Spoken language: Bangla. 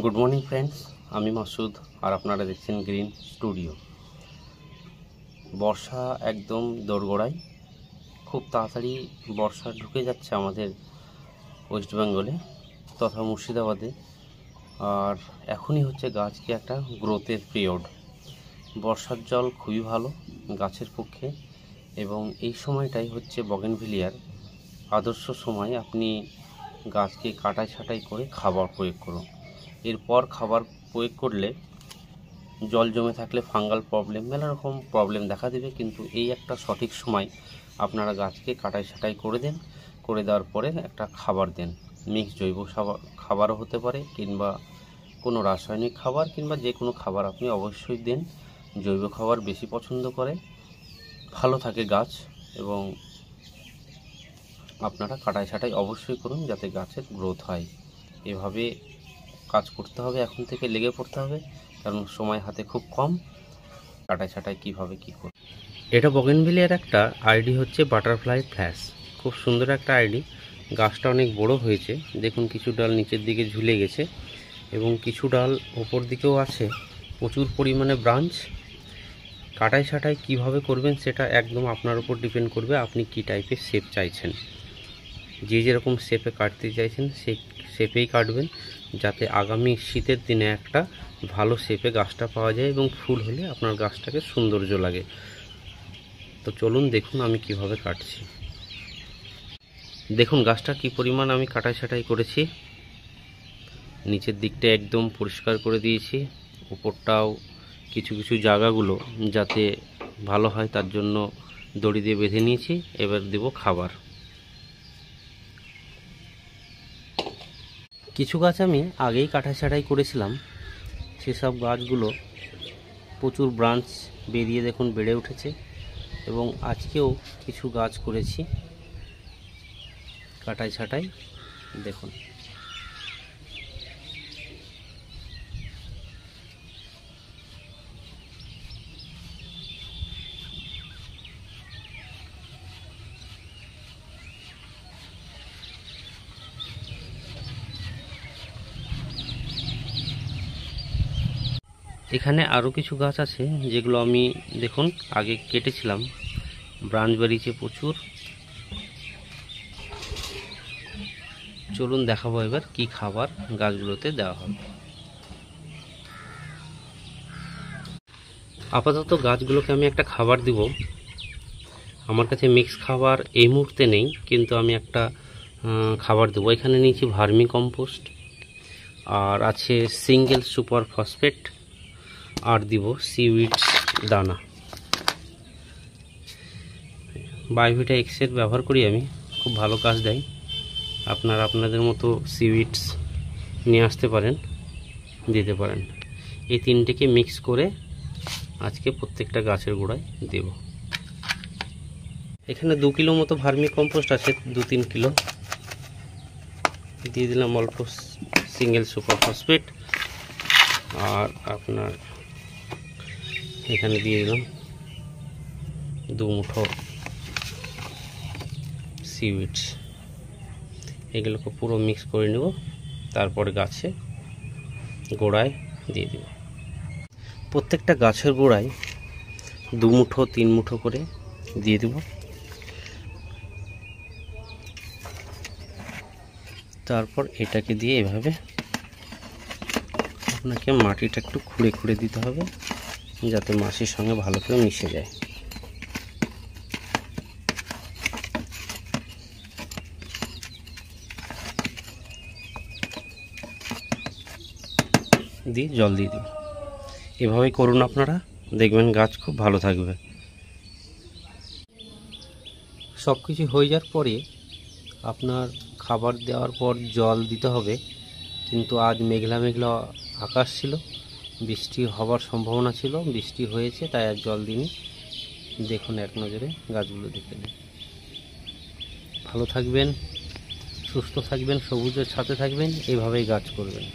গুড মর্নিং ফ্রেন্ডস, আমি মাসুদ আর আপনারা দেখছেন গ্রিন স্টুডিও। বর্ষা একদম দোরগোড়ায়, খুব তাড়াতাড়ি বর্ষা ঢুকে যাচ্ছে আমাদের ওয়েস্ট বেঙ্গলে তথা মুর্শিদাবাদে। আর এখনই হচ্ছে গাছকে একটা গ্রোথের পিরিয়ড। বর্ষার জল খুবই ভালো গাছের পক্ষে, এবং এই সময়টাই হচ্ছে বগেনভিলিয়ার আদর্শ সময়। আপনি গাছকে কাটাই ছাঁটাই করে খাবার প্রয়োগ করুন। এরপর খাবার প্রয়োগ করলে জল জমে থাকলে ফাঙ্গাল প্রবলেম, মেলা রকম প্রবলেম দেখা দেবে। কিন্তু এই একটা সঠিক সময় আপনারা গাছকে কাটাই ছাঁটাই করে দেন। করে দেওয়ার পরে একটা খাবার দেন, মিক্স জৈব খাবারও হতে পারে, কিংবা কোনো রাসায়নিক খাবার, কিংবা যে কোনো খাবার আপনি অবশ্যই দেন। জৈব খাবার বেশি পছন্দ করে, ভালো থাকে গাছ। এবং আপনারা কাটাই ছাঁটাই অবশ্যই করুন যাতে গাছের গ্রোথ হয়। এভাবে কাজ করতে হবে, এখন থেকে লেগে পড়তে হবে, কারণ সময় হাতে খুব কম। কাটাই ছাঁটাই কীভাবে কী করুন। এটা বগেনভিলিয়ার একটা আইডি হচ্ছে বাটারফ্লাই ফ্ল্যাশ, খুব সুন্দর একটা আইডি। গাছটা অনেক বড় হয়েছে, দেখুন কিছু ডাল নিচের দিকে ঝুলে গেছে এবং কিছু ডাল ওপর দিকেও আছে, প্রচুর পরিমাণে ব্রাঞ্চ। কাটাই ছাঁটাই কীভাবে করবেন সেটা একদম আপনার উপর ডিপেন্ড করবে, আপনি কী টাইপের শেপ চাইছেন। যে যেরকম শেপে কাটতে চাইছেন সেই শেপেই কাটবেন, যাতে আগামী শীতের দিনে একটা ভালো শেপে গাছটা পাওয়া যায় এবং ফুল হলে আপনার গাছটাকে সৌন্দর্য লাগে। তো চলুন দেখুন আমি কিভাবে কাটছি। দেখুন গাছটা কি পরিমাণ আমি কাটাই ছাঁটাই করেছি। নিচের দিকটা একদম পরিষ্কার করে দিয়েছি, উপরটাও কিছু কিছু জায়গাগুলো যাতে ভালো হয় তার জন্য দড়ি দিয়ে বেঁধে নিয়েছি। এবার দেব খাবার। কিছু গাছ আমি আগেই কাটাই ছাঁটাই করেছিলাম, সেসব গাছগুলো প্রচুর ব্রাঞ্চ বেরিয়ে দেখুন বেড়ে উঠেছে। এবং আজকেও কিছু গাছ করেছি কাটাই ছাঁটাই, দেখুন। এখানে আরও কিছু গাছ আছে যেগুলো আমি দেখুন আগে কেটেছিলাম, ব্রাঞ্চ বেরিয়েছে প্রচুর। চলুন দেখাবো এবার কি খাবার গাছগুলোতে দেওয়া হবে। আপাতত গাছগুলোকে আমি একটা খাবার দিব। আমার কাছে মিক্স খাবার এই মুহূর্তে নেই, কিন্তু আমি একটা খাবার দেবো। এখানে নিয়েছি ভার্মি কম্পোস্ট, আর আছে সিঙ্গেল সুপার ফসফেট, আর দিব সিউইডস দানা। বায়োভিটা এক্সের ব্যবহার করি আমি, খুব ভালো কাজ দেয়। আপনারা আপনাদের মতো সিউইডস নিয়ে আসতে পারেন, দিতে পারেন। এই তিনটেকে মিক্স করে আজকে প্রত্যেকটা গাছের গোড়ায় দেব। এখানে 2 কিলো মতো ভার্মি কম্পোস্ট আছে, 2-3 কিলো দিয়ে দিলাম। অল্প সিঙ্গেল সুপার ফসফেট, আর আপনার এখানে দিয়ে দিলাম 2 মুঠো সিউইডস। এগুলোকে পুরো মিক্স করে নেব, তারপরে গাছে গোড়ায় দিয়ে দেব। প্রত্যেকটা গাছের গোড়ায় 2 মুঠো 3 মুঠো করে দিয়ে দেব। তারপর এটাকে দিয়ে এভাবে আপনাকে মাটিটা একটু খুঁড়ে খুঁড়ে দিতে হবে, যাতে মাটির সঙ্গে ভালো করে মিশে যায়। দিয়ে জল দিয়ে দিন। এভাবেই করুন আপনারা, দেখবেন গাছ খুব ভালো থাকবে। সব কিছু হয়ে যাওয়ার পরে আপনার খাবার দেওয়ার পর জল দিতে হবে। কিন্তু আজ মেঘলা মেঘলা আকাশ ছিল, বৃষ্টি হওয়ার সম্ভাবনা ছিল, বৃষ্টি হয়েছে তাই আর জল দিইনি। দেখুন এক নজরে গাছগুলো দেখে নিন। ভালো থাকবেন, সুস্থ থাকবেন, সবুজের সাথে থাকবেন, এইভাবেই গাছ করবেন।